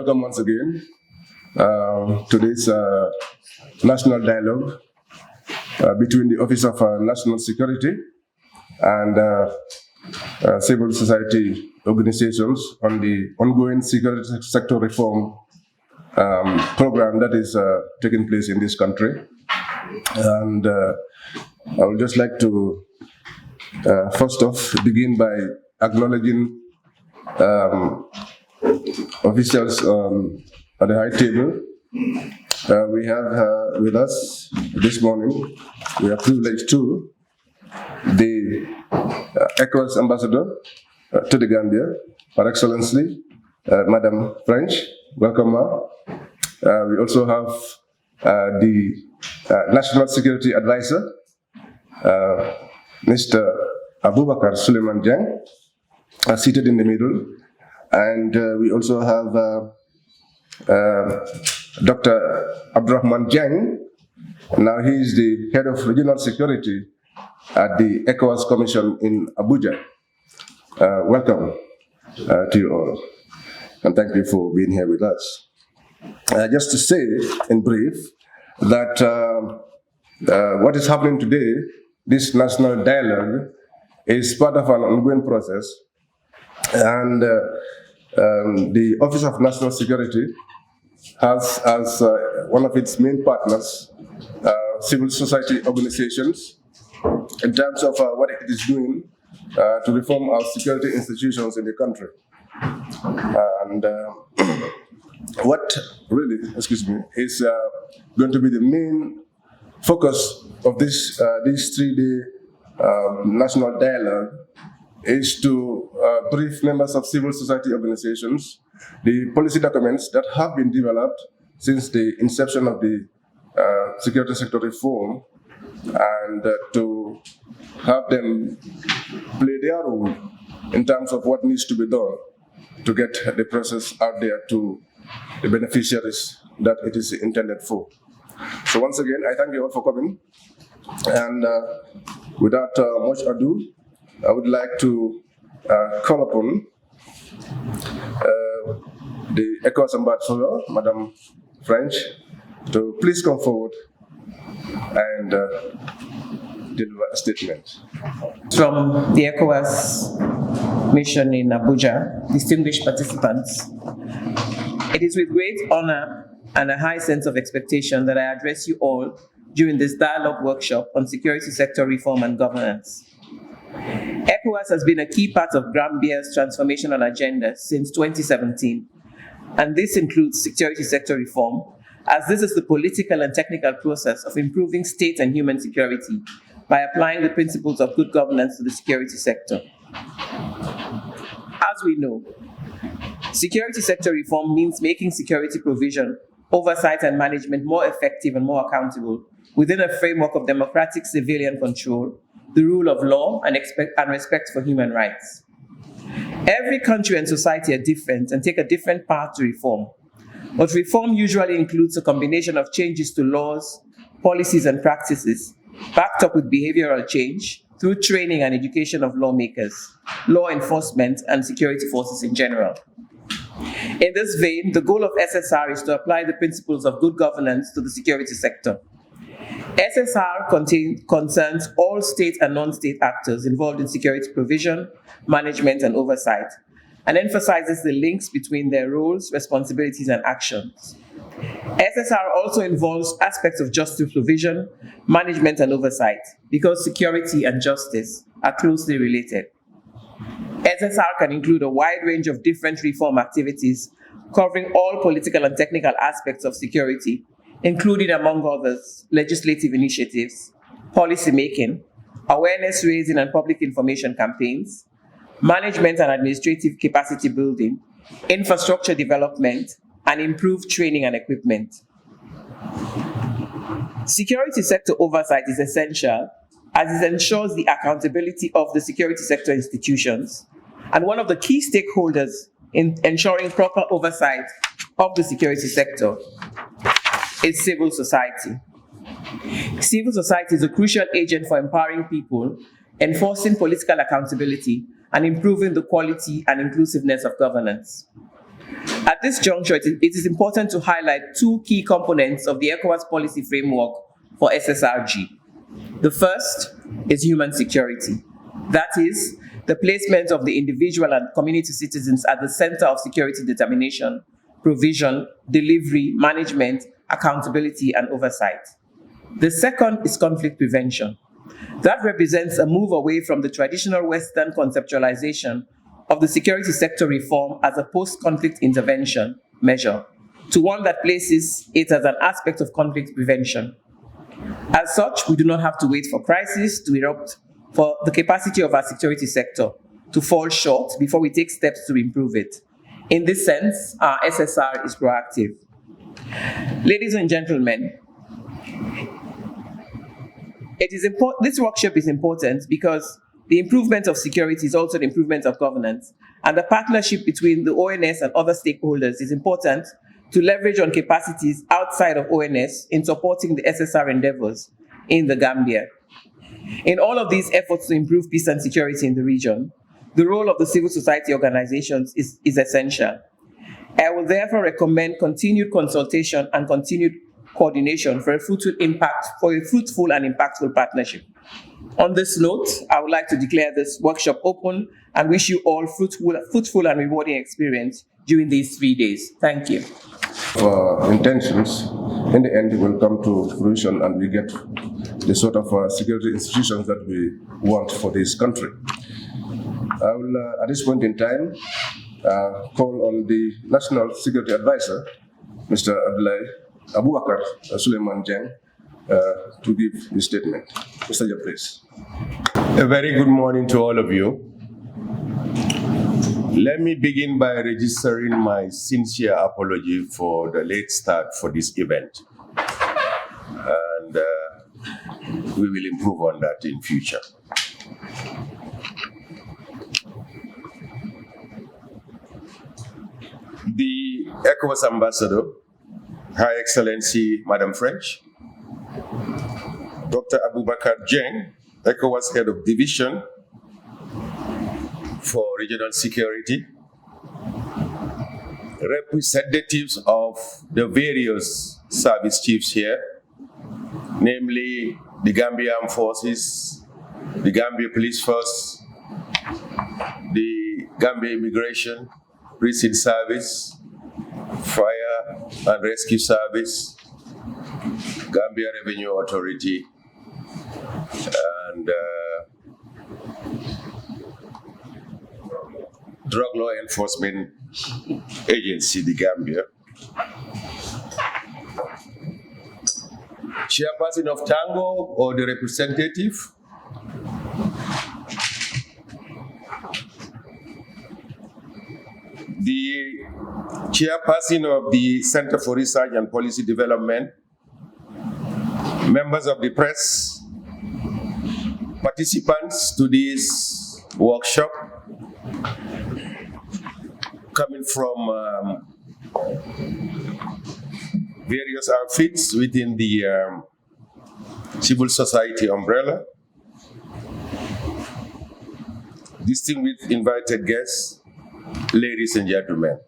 welcome once again to this national dialogue between the Office of National Security and civil society organizations on the ongoing security sector reform program that is taking place in this country. And I would just like to first off begin by acknowledging officials at the high table. We have with us this morning, we are privileged to the ECOWAS ambassador to the Gambia, Her Excellency, Madam French. Welcome, ma. We also have the National Security Advisor, Mr. Abubakar Suleiman Jang, seated in the middle. And we also have Dr. Abdurrahman Jang. Now he is the head of regional security at the ECOWAS Commission in Abuja. Welcome to you all, and thank you for being here with us. Just to say in brief that what is happening today, this national dialogue, is part of an ongoing process, and the Office of National Security has as one of its main partners civil society organizations in terms of what it is doing to reform our security institutions in the country. And what really, is going to be the main focus of this 3-day national dialogue is to brief members of civil society organizations the policy documents that have been developed since the inception of the security sector reform, and to have them play their role in terms of what needs to be done to get the process out there to the beneficiaries that it is intended for. So once again, I thank you all for coming, and without much ado, I would like to call upon the ECOWAS ambassador, Madam French, to please come forward and deliver a statement. From the ECOWAS mission in Abuja, distinguished participants, it is with great honor and a high sense of expectation that I address you all during this dialogue workshop on security sector reform and governance. ECOWAS has been a key part of Gambia's transformational agenda since 2017, and this includes security sector reform, as this is the political and technical process of improving state and human security by applying the principles of good governance to the security sector. As we know, security sector reform means making security provision, oversight and management more effective and more accountable within a framework of democratic civilian control, the rule of law, and respect for human rights. Every country and society are different and take a different path to reform. But reform usually includes a combination of changes to laws, policies, and practices, backed up with behavioral change through training and education of lawmakers, law enforcement, and security forces in general. In this vein, the goal of SSR is to apply the principles of good governance to the security sector. SSR concerns all state and non-state actors involved in security provision, management, and oversight, and emphasizes the links between their roles, responsibilities, and actions. SSR also involves aspects of justice provision, management, and oversight, because security and justice are closely related. SSR can include a wide range of different reform activities covering all political and technical aspects of security, including, among others, legislative initiatives, policy making, awareness raising and public information campaigns, management and administrative capacity building, infrastructure development, and improved training and equipment. Security sector oversight is essential as it ensures the accountability of the security sector institutions, and one of the key stakeholders in ensuring proper oversight of the security sector is civil society. Civil society is a crucial agent for empowering people, enforcing political accountability, and improving the quality and inclusiveness of governance. At this juncture, it is important to highlight two key components of the ECOWAS policy framework for SSRG. The first is human security. That is, the placement of the individual and community citizens at the center of security determination, provision, delivery, management, accountability, and oversight. The second is conflict prevention. That represents a move away from the traditional Western conceptualization of the security sector reform as a post-conflict intervention measure to one that places it as an aspect of conflict prevention. As such, we do not have to wait for crisis to erupt for the capacity of our security sector to fall short before we take steps to improve it. In this sense, our SSR is proactive. Ladies and gentlemen, this workshop is important because the improvement of security is also the improvement of governance, and the partnership between the ONS and other stakeholders is important to leverage on capacities outside of ONS in supporting the SSR endeavors in the Gambia. In all of these efforts to improve peace and security in the region, the role of the civil society organizations is essential. I will therefore recommend continued consultation and continued coordination for a fruitful and impactful partnership. On this note, I would like to declare this workshop open and wish you all fruitful and rewarding experience during these 3 days. Thank you. Intentions, in the end, will come to fruition and we get the sort of security institutions that we want for this country. I will, at this point in time, call on the National Security Advisor, Mr. Abubakar Suleiman Jeng, to give his statement. Mr. Jeng, please. A very good morning to all of you. Let me begin by registering my sincere apology for the late start for this event. And we will improve on that in future. The ECOWAS Ambassador, Her Excellency Madam French, Dr. Abubakar Jeng, ECOWAS Head of Division for Regional Security, representatives of the various service chiefs here, namely the Gambia Armed Forces, the Gambia Police Force, the Gambia Immigration Precinct Service, Fire and Rescue Service, Gambia Revenue Authority, and Drug Law Enforcement Agency, the Gambia. Chairperson of Tango or the representative, the chairperson of the Center for Research and Policy Development, members of the press, participants to this workshop, coming from various outfits within the civil society umbrella, distinguished invited guests, ladies and gentlemen.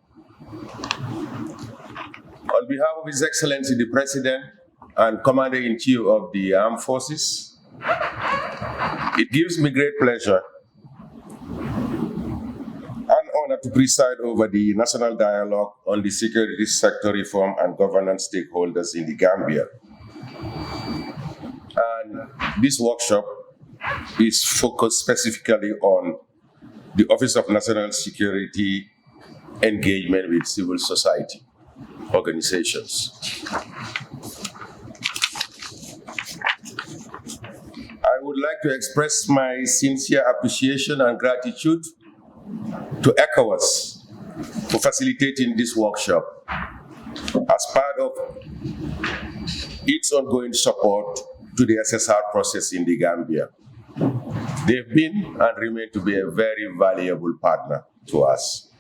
On behalf of His Excellency the President and Commander-in-Chief of the Armed Forces, it gives me great pleasure and honor to preside over the National Dialogue on the Security Sector Reform and Governance Stakeholders in the Gambia. And this workshop is focused specifically on the Office of National Security engagement with civil society organizations. I would like to express my sincere appreciation and gratitude to ECOWAS for facilitating this workshop as part of its ongoing support to the SSR process in the Gambia. They've been and remain to be a very valuable partner to us.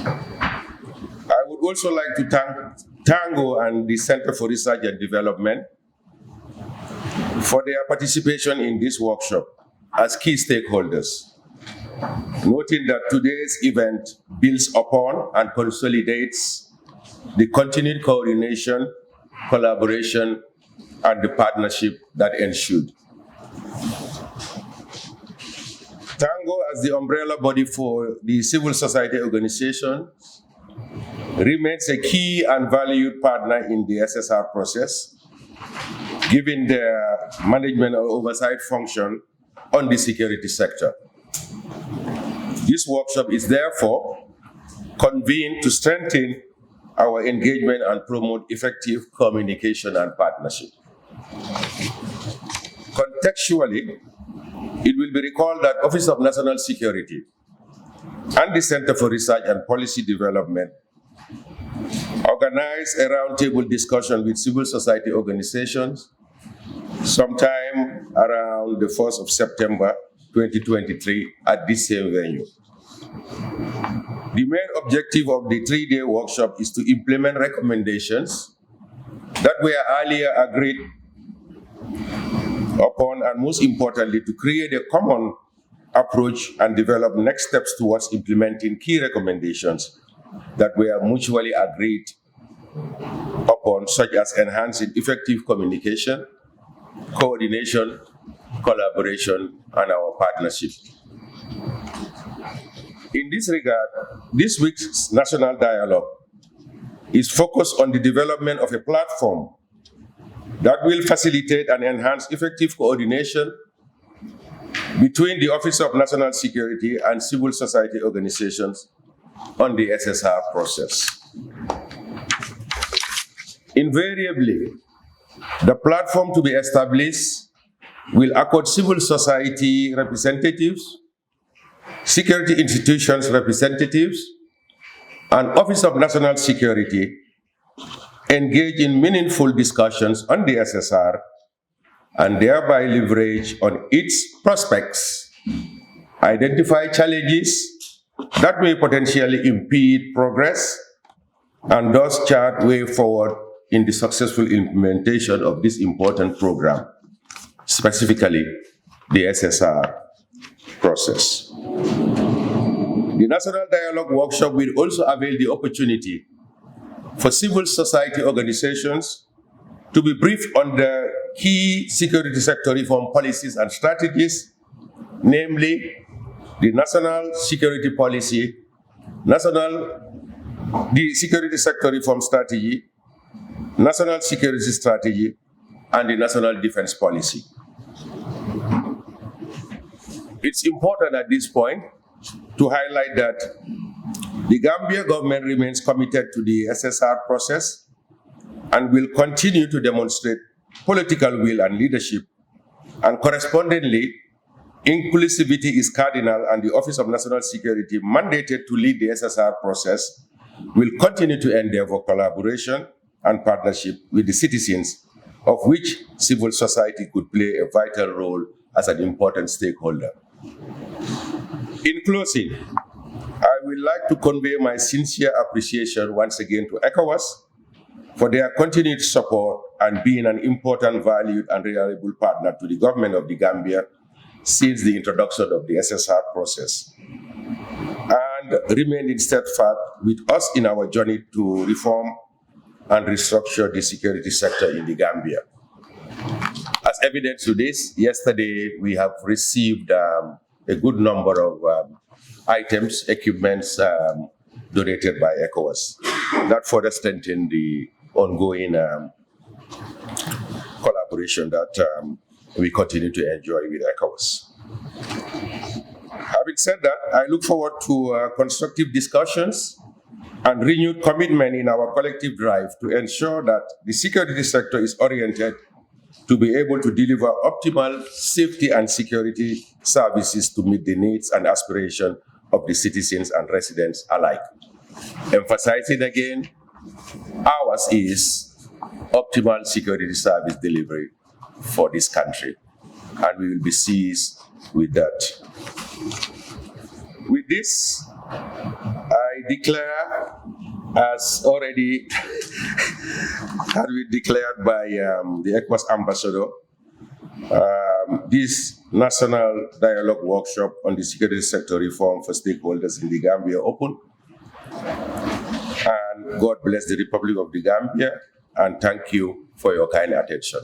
I would also like to thank Tango and the Center for Research and Development for their participation in this workshop as key stakeholders. noting that today's event builds upon and consolidates the continued coordination, collaboration, and the partnership that ensued. Tango, as the umbrella body for the civil society organization, remains a key and valued partner in the SSR process, given their management or oversight function on the security sector. This workshop is therefore convened to strengthen our engagement and promote effective communication and partnership. Contextually, it will be recalled that Office of National Security and the Center for Research and Policy Development organized a roundtable discussion with civil society organizations sometime around the 1st of September 2023 at this same venue. The main objective of the 3-day workshop is to implement recommendations that were earlier agreed upon, and most importantly, to create a common approach and develop next steps towards implementing key recommendations that were mutually agreed upon, such as enhancing effective communication, coordination, collaboration, and our partnership. In this regard, this week's national dialogue is focused on the development of a platform that will facilitate and enhance effective coordination between the Office of National Security and civil society organizations on the SSR process. Invariably, the platform to be established will accord civil society representatives, security institutions representatives, and Office of National Security engage in meaningful discussions on the SSR and thereby leverage on its prospects, identify challenges that may potentially impede progress, and thus chart way forward in the successful implementation of this important program, specifically the SSR process. The National Dialogue Workshop will also avail the opportunity for civil society organizations to be briefed on the key security sector reform policies and strategies, namely the National Security Policy, the Security Sector Reform Strategy, National Security Strategy, and the National Defense Policy. It's important at this point to highlight that the Gambia government remains committed to the SSR process and will continue to demonstrate political will and leadership, and correspondingly, inclusivity is cardinal, and the Office of National Security, mandated to lead the SSR process, will continue to endeavor collaboration and partnership with the citizens, of which civil society could play a vital role as an important stakeholder. In closing, I would like to convey my sincere appreciation once again to ECOWAS for their continued support and being an important, valued, and reliable partner to the government of the Gambia since the introduction of the SSR process, and remaining steadfast with us in our journey to reform and restructure the security sector in the Gambia. As evidence to this, yesterday we have received a good number of items, equipments donated by ECOWAS. That further strengthened the ongoing collaboration that we continue to enjoy with ECOWAS. Having said that, I look forward to constructive discussions and renewed commitment in our collective drive to ensure that the security sector is oriented to be able to deliver optimal safety and security services to meet the needs and aspirations of the citizens and residents alike. Emphasizing again, ours is optimal security service delivery for this country, and we will be seized with that. With this, I declare, as already had been declared by the ECOWAS ambassador, this National Dialogue Workshop on the Security Sector Reform for Stakeholders in the Gambia open. And God bless the Republic of the Gambia, and thank you for your kind attention.